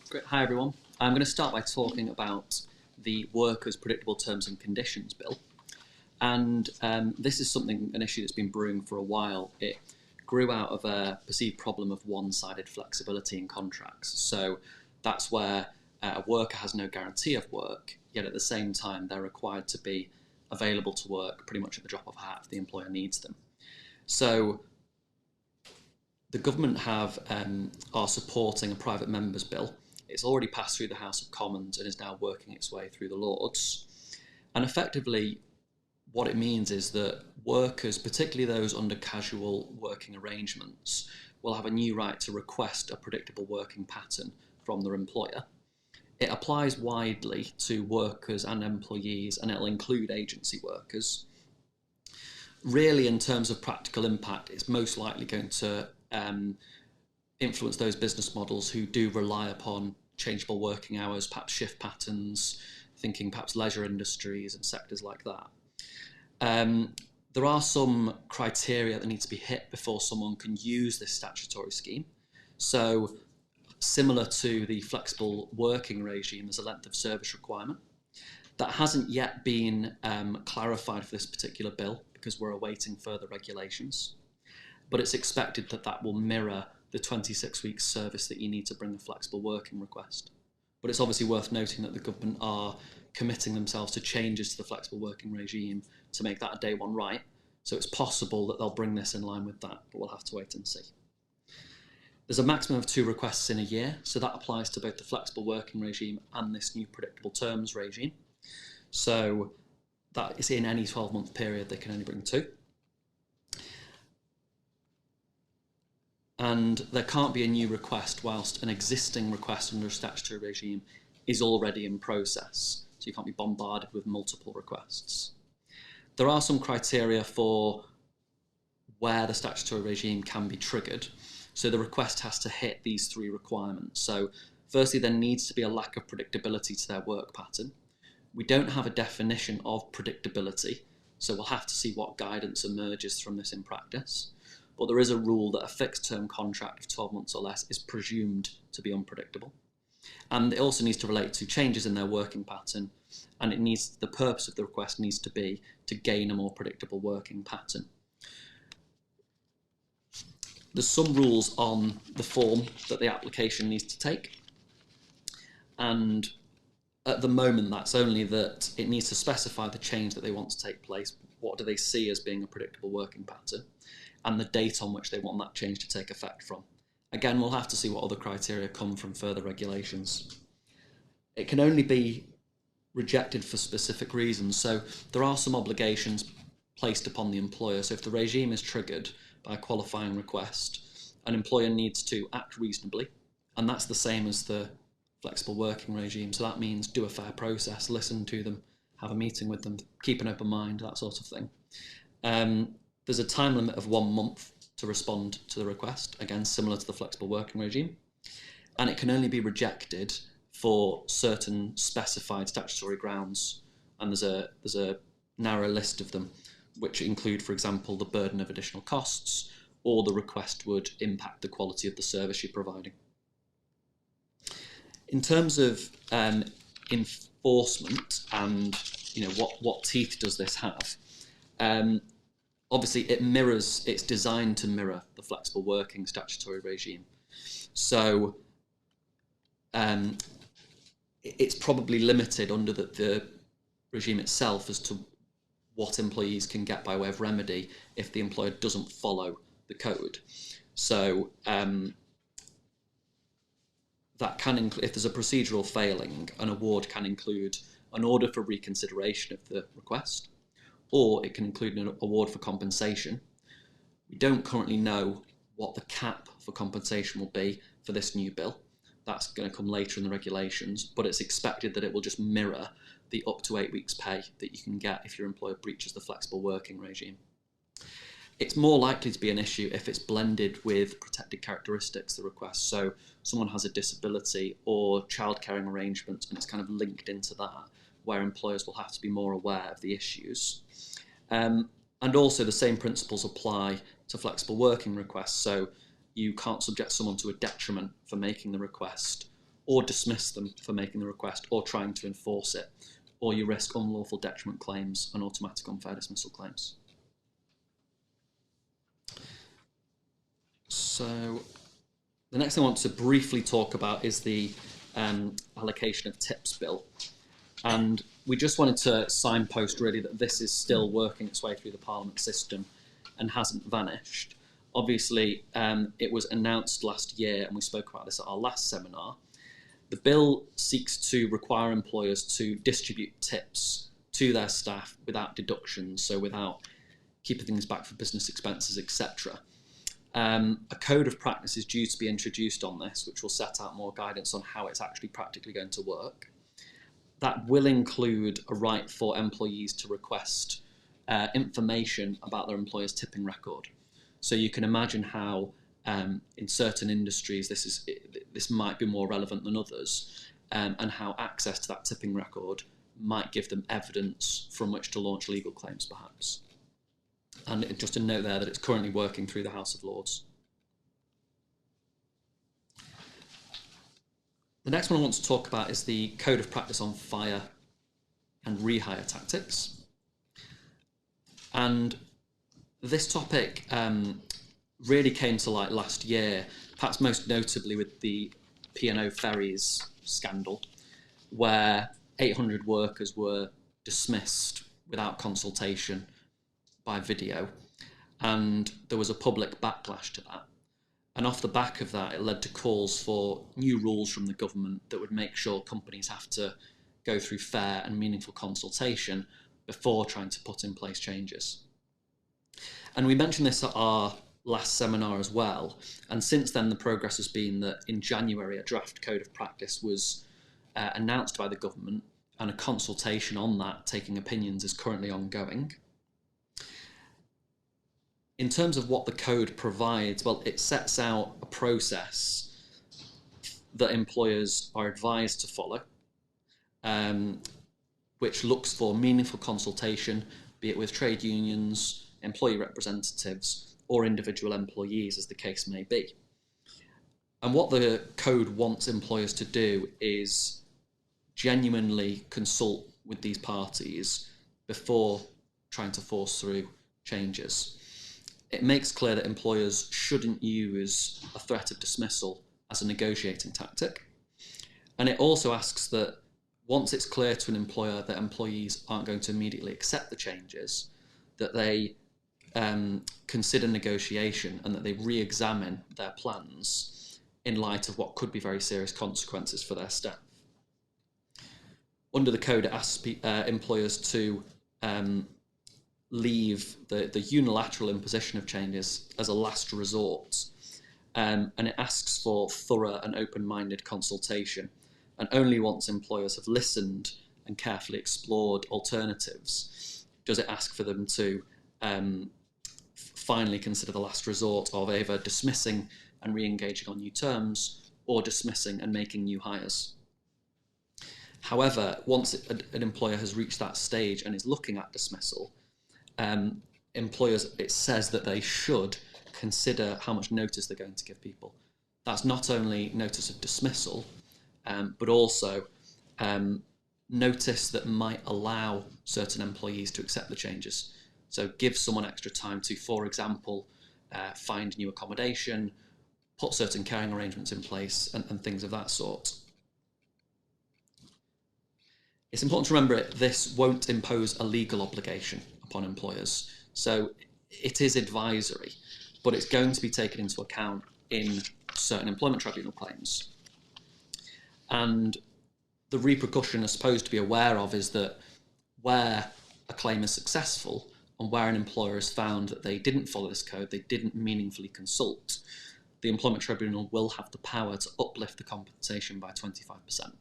Great. Hi everyone. I'm going to start by talking about the Workers' Predictable Terms and Conditions Bill. And this is an issue that's been brewing for a while. It grew out of a perceived problem of one-sided flexibility in contracts. So that's where a worker has no guarantee of work, yet at the same time they're required to be available to work pretty much at the drop of a hat if the employer needs them. So the government are supporting a private member's bill. It's already passed through the House of Commons and is now working its way through the Lords. And effectively, what it means is that workers, particularly those under casual working arrangements, will have a new right to request a predictable working pattern from their employer. It applies widely to workers and employees, and it'll include agency workers. Really, in terms of practical impact, it's most likely going to influence those business models who do rely upon changeable working hours, perhaps shift patterns, thinking perhaps leisure industries and sectors like that. There are some criteria that need to be hit before someone can use this statutory scheme. So similar to the flexible working regime, there's a length of service requirement. That hasn't yet been clarified for this particular bill because we're awaiting further regulations. But it's expected that that will mirror the 26 weeks service that you need to bring a flexible working request. But it's obviously worth noting that the government are committing themselves to changes to the flexible working regime to make that a day one right. So it's possible that they'll bring this in line with that, but we'll have to wait and see. There's a maximum of 2 requests in a year, so that applies to both the flexible working regime and this new predictable terms regime. So that is in any 12-month period, they can only bring 2. And there can't be a new request whilst an existing request under a statutory regime is already in process. So you can't be bombarded with multiple requests. There are some criteria for where the statutory regime can be triggered. So the request has to hit these 3 requirements. So firstly, there needs to be a lack of predictability to their work pattern. We don't have a definition of predictability, so we'll have to see what guidance emerges from this in practice. But there is a rule that a fixed term contract of 12 months or less is presumed to be unpredictable. And it also needs to relate to changes in their working pattern, and the purpose of the request needs to be to gain a more predictable working pattern. there's some rules on the form that the application needs to take, and at the moment that's only that it needs to specify the change that they want to take place, what do they see as being a predictable working pattern, and the date on which they want that change to take effect from. Again, we'll have to see what other criteria come from further regulations. It can only be rejected for specific reasons, so there are some obligations placed upon the employer. So if the regime is triggered by a qualifying request, an employer needs to act reasonably, and that's the same as the flexible working regime. So that means do a fair process, listen to them, have a meeting with them, keep an open mind, that sort of thing. There's a time limit of 1 month to respond to the request, again similar to the flexible working regime, and it can only be rejected for certain specified statutory grounds, and there's a narrow list of them, which include, for example, the burden of additional costs, or the request would impact the quality of the service you're providing. In terms of enforcement and what teeth does this have, obviously it's designed to mirror the flexible working statutory regime. So it's probably limited under the regime itself as to what employees can get by way of remedy if the employer doesn't follow the code. So that can include, if there's a procedural failing, an award can include an order for reconsideration of the request, or it can include an award for compensation. We don't currently know what the cap for compensation will be for this new bill. That's going to come later in the regulations, but it's expected that it will just mirror the up to 8 weeks pay that you can get if your employer breaches the flexible working regime. It's more likely to be an issue if it's blended with protected characteristics, the request. So someone has a disability or child caring arrangements, and it's kind of linked into that, where employers will have to be more aware of the issues. And also the same principles apply to flexible working requests. So you can't subject someone to a detriment for making the request, or dismiss them for making the request, or trying to enforce it, or you risk unlawful detriment claims and automatic unfair dismissal claims. So the next thing I want to briefly talk about is the allocation of tips bill. And we just wanted to signpost really that this is still working its way through the Parliament system and hasn't vanished. Obviously, it was announced last year, and we spoke about this at our last seminar. The bill seeks to require employers to distribute tips to their staff without deductions, so without keeping things back for business expenses, etc. A code of practice is due to be introduced on this, which will set out more guidance on how it's actually practically going to work. That will include a right for employees to request information about their employer's tipping record. So you can imagine how in certain industries this might be more relevant than others, and how access to that tipping record might give them evidence from which to launch legal claims, perhaps. And just a note there that it's currently working through the House of Lords. The next one I want to talk about is the Code of Practice on Fire and Rehire Tactics. And this topic really came to light last year, perhaps most notably with the P&O Ferries scandal, where 800 workers were dismissed without consultation by video, and there was a public backlash to that. And off the back of that, it led to calls for new rules from the government that would make sure companies have to go through fair and meaningful consultation before trying to put in place changes. And we mentioned this at our last seminar as well, and since then the progress has been that in January a draft code of practice was announced by the government, and a consultation on that, taking opinions, is currently ongoing. In terms of what the code provides, well, it sets out a process that employers are advised to follow, which looks for meaningful consultation, be it with trade unions, employee representatives, or individual employees, as the case may be. And what the code wants employers to do is genuinely consult with these parties before trying to force through changes. it makes clear that employers shouldn't use a threat of dismissal as a negotiating tactic. And it also asks that once it's clear to an employer that employees aren't going to immediately accept the changes, that they consider negotiation and that they re-examine their plans in light of what could be very serious consequences for their staff. Under the code, it asks employers to leave the unilateral imposition of changes as a last resort, and it asks for thorough and open-minded consultation. And only once employers have listened and carefully explored alternatives does it ask for them to finally consider the last resort of either dismissing and re-engaging on new terms or dismissing and making new hires. However, once an employer has reached that stage and is looking at dismissal, employers, it says that they should consider how much notice they're going to give people. That's not only notice of dismissal, but also notice that might allow certain employees to accept the changes. So give someone extra time to, for example, find new accommodation, put certain caring arrangements in place, and things of that sort. It's important to remember this won't impose a legal obligation upon employers. So it is advisory, but it's going to be taken into account in certain employment tribunal claims. And the repercussion are supposed to be aware of is that where a claim is successful and where an employer has found that they didn't follow this code, they didn't meaningfully consult, the employment tribunal will have the power to uplift the compensation by 25%.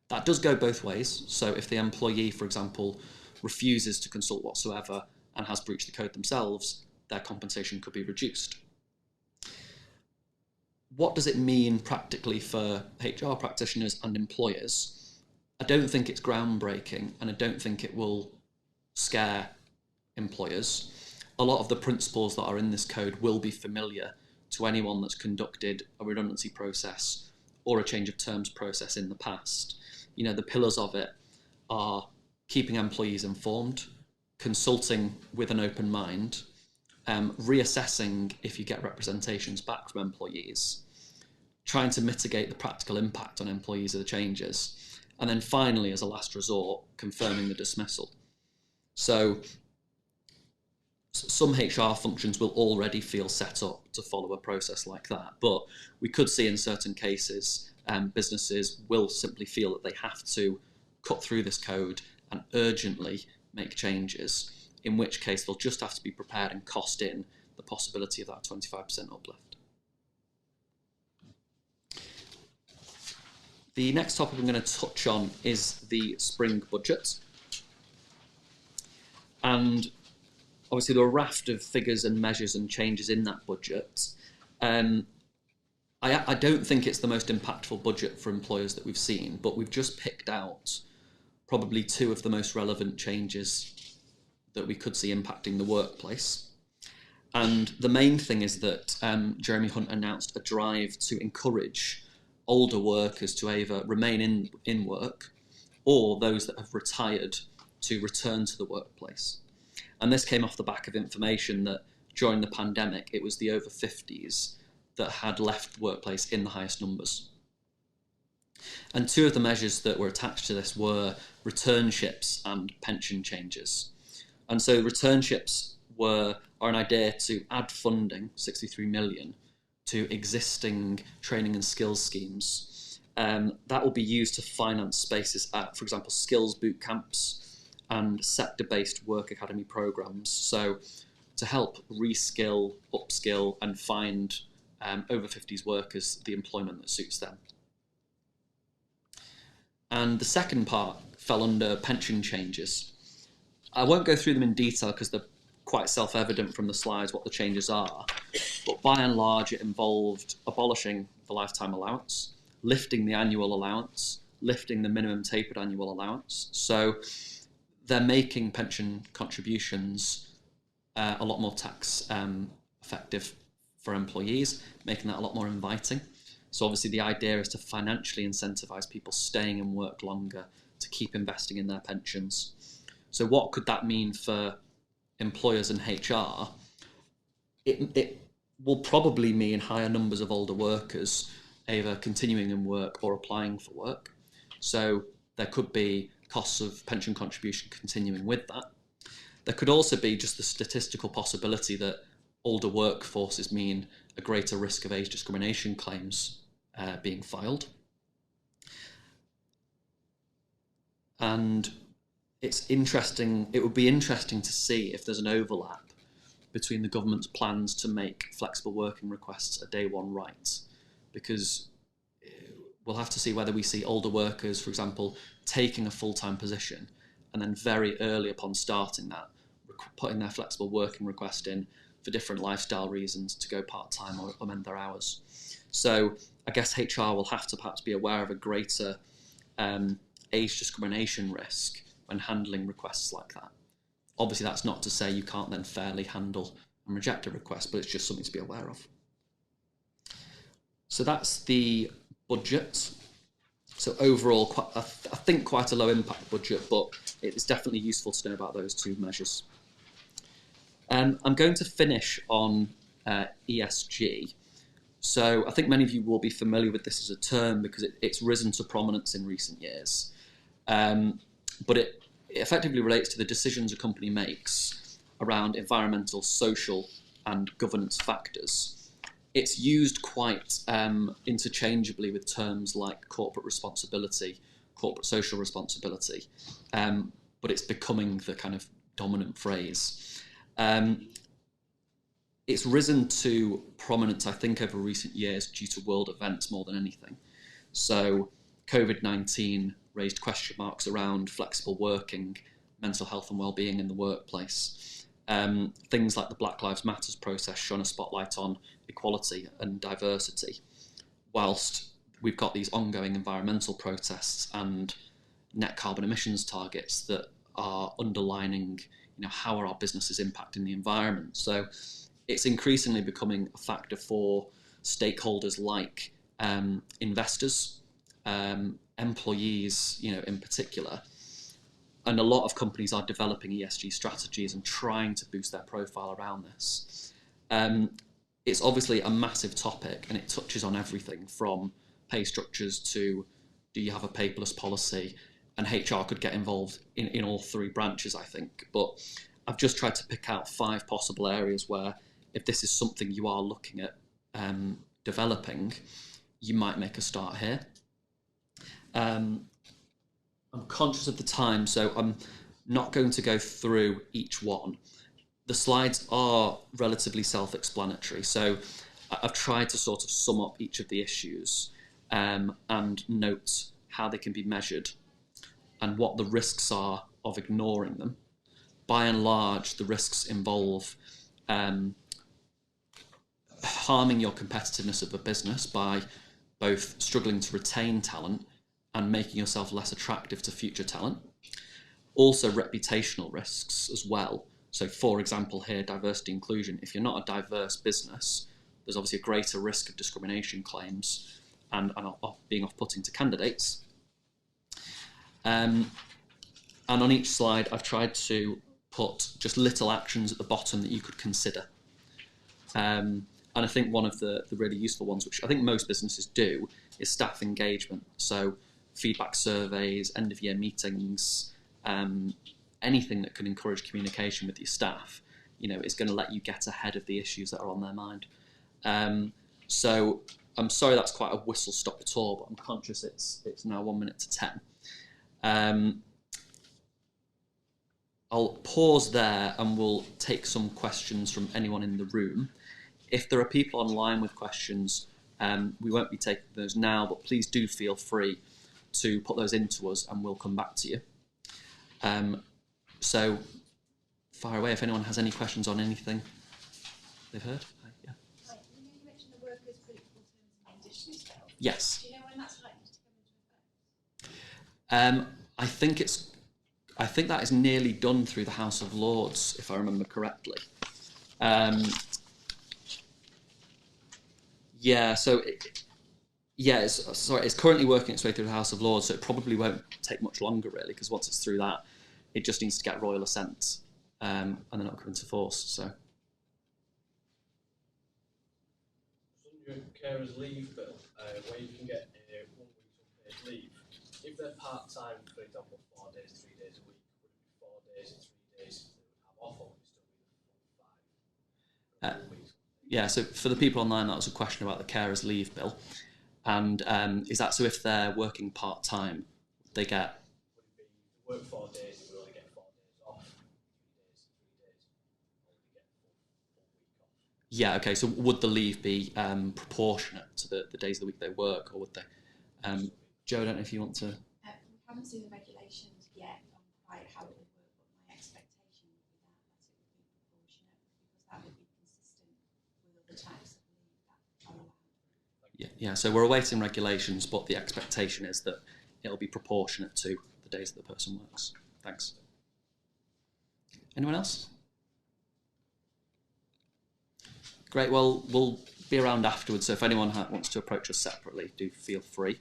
That does go both ways. So if the employee, for example, refuses to consult whatsoever and has breached the code themselves, their compensation could be reduced. What does it mean practically for HR practitioners and employers? I don't think it's groundbreaking, and I don't think it will scare employers. A lot of the principles that are in this code will be familiar to anyone that's conducted a redundancy process or a change of terms process in the past. You know, the pillars of it are keeping employees informed, consulting with an open mind, reassessing if you get representations back from employees, trying to mitigate the practical impact on employees of the changes, and then finally, as a last resort, confirming the dismissal. So some HR functions will already feel set up to follow a process like that, but we could see in certain cases businesses will simply feel that they have to cut through this code and urgently make changes, in which case they'll just have to be prepared and cost in the possibility of that 25% uplift. The next topic I'm going to touch on is the spring budget. And obviously there are a raft of figures and measures and changes in that budget. I don't think it's the most impactful budget for employers that we've seen, but we've just picked out probably two of the most relevant changes that we could see impacting the workplace. And the main thing is that Jeremy Hunt announced a drive to encourage older workers to either remain in work or those that have retired to return to the workplace. And this came off the back of information that during the pandemic, it was the over 50s that had left the workplace in the highest numbers. And two of the measures that were attached to this were returnships and pension changes. And so returnships are an idea to add funding, 63 million, to existing training and skills schemes. That will be used to finance spaces at, for example, skills boot camps and sector-based work academy programs. So to help reskill, upskill, and find over 50s workers the employment that suits them. And the second part fell under pension changes. I won't go through them in detail because they're quite self-evident from the slides what the changes are, but by and large it involved abolishing the lifetime allowance, lifting the annual allowance, lifting the minimum tapered annual allowance. So they're making pension contributions a lot more tax effective for employees, making that a lot more inviting. So obviously the idea is to financially incentivize people staying in work longer to keep investing in their pensions. So what could that mean for employers and HR? it will probably mean higher numbers of older workers either continuing in work or applying for work. So there could be costs of pension contribution continuing with that. There could also be just the statistical possibility that older workforces mean a greater risk of age discrimination claims being filed. And it's interesting, it would be interesting to see if there's an overlap between the government's plans to make flexible working requests a day one right, because we'll have to see whether we see older workers, for example, taking a full-time position and then very early upon starting that, putting their flexible working request in for different lifestyle reasons to go part-time or amend their hours. So I guess HR will have to perhaps be aware of a greater age discrimination risk when handling requests like that. Obviously, that's not to say you can't then fairly handle and reject a request, but it's just something to be aware of. So that's the budget. So overall, I think quite a low impact budget, but it's definitely useful to know about those two measures. I'm going to finish on ESG. So I think many of you will be familiar with this as a term because it's risen to prominence in recent years. But it effectively relates to the decisions a company makes around environmental, social, and governance factors. It's used quite interchangeably with terms like corporate responsibility, corporate social responsibility, but it's becoming the kind of dominant phrase. It's risen to prominence, I think, over recent years due to world events more than anything. So COVID-19 raised question marks around flexible working, mental health and well-being in the workplace. Things like the Black Lives Matter process shone a spotlight on equality and diversity, whilst we've got these ongoing environmental protests and net carbon emissions targets that are underlining, how are our businesses impacting the environment. So it's increasingly becoming a factor for stakeholders like investors, employees, in particular. And a lot of companies are developing ESG strategies and trying to boost their profile around this. It's obviously a massive topic and it touches on everything from pay structures to do you have a paperless policy, and HR could get involved in all three branches, I think. But I've just tried to pick out 5 possible areas where if this is something you are looking at developing, you might make a start here. I'm conscious of the time, so I'm not going to go through each one. The slides are relatively self-explanatory, so I've tried to sort of sum up each of the issues and note how they can be measured and what the risks are of ignoring them. By and large, the risks involve harming your competitiveness of a business by both struggling to retain talent and making yourself less attractive to future talent. Also reputational risks as well. So for example here, diversity inclusion, if you're not a diverse business, there's obviously a greater risk of discrimination claims and being off-putting to candidates. And on each slide, I've tried to put just little actions at the bottom that you could consider. And I think one of the really useful ones, which I think most businesses do, is staff engagement. So feedback surveys, end of year meetings, anything that can encourage communication with your staff, is going to let you get ahead of the issues that are on their mind. So I'm sorry that's quite a whistle-stop tour, but I'm conscious it's now 1 minute to 10. I'll pause there and we'll take some questions from anyone in the room. If there are people online with questions, we won't be taking those now, but please do feel free to put those into us and we'll come back to you. So fire away if anyone has any questions on anything they've heard. Yeah. Right. You mentioned the workers' predictable terms and conditions bill. Yes. Do you know when that's likely to come into effect? I think that is nearly done through the House of Lords, if I remember correctly. It's currently working its way through the House of Lords, so it probably won't take much longer, really, because once it's through that, it just needs to get royal assent, and then it'll come into force. So, your carers leave bill, where you can get 1 week's unpaid leave. If they're part-time, for example, 4 days, 3 days a week, would it be 4 days and 3 days they would have off, or would it still be the full 5 weeks? Yeah, so for the people online, that was a question about the carers leave bill. And is that so if they're working part-time, they get... Would it be work 4 days, you would only get 4 days off, 3 days, 3 days, or would you get full week off? Yeah, okay, so would the leave be proportionate to the days of the week they work, or would they... Joe, I don't know if you want to... We haven't seen the regulations yet on quite how it would work, but my expectation would be that it would be proportionate, because that would be consistent with other types of leave that are allowed. Yeah, so we're awaiting regulations, but the expectation is that it'll be proportionate to the days that the person works. Thanks. Anyone else? Great, well, we'll be around afterwards, so if anyone wants to approach us separately, do feel free.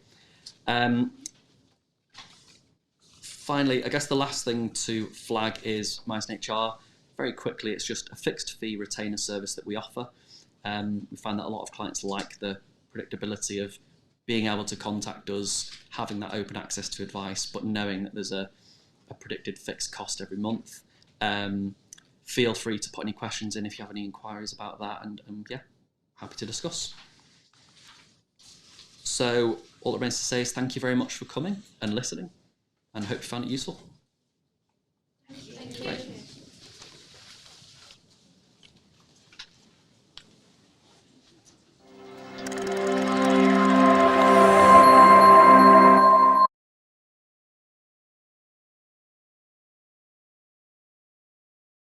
Finally, I guess the last thing to flag is Myerson HR. Very quickly, it's just a fixed fee retainer service that we offer. We find that a lot of clients like the predictability of being able to contact us, having that open access to advice, but knowing that there's a predicted fixed cost every month. Feel free to put any questions in if you have any inquiries about that, and yeah, happy to discuss. So all that remains to say is thank you very much for coming and listening, and I hope you found it useful.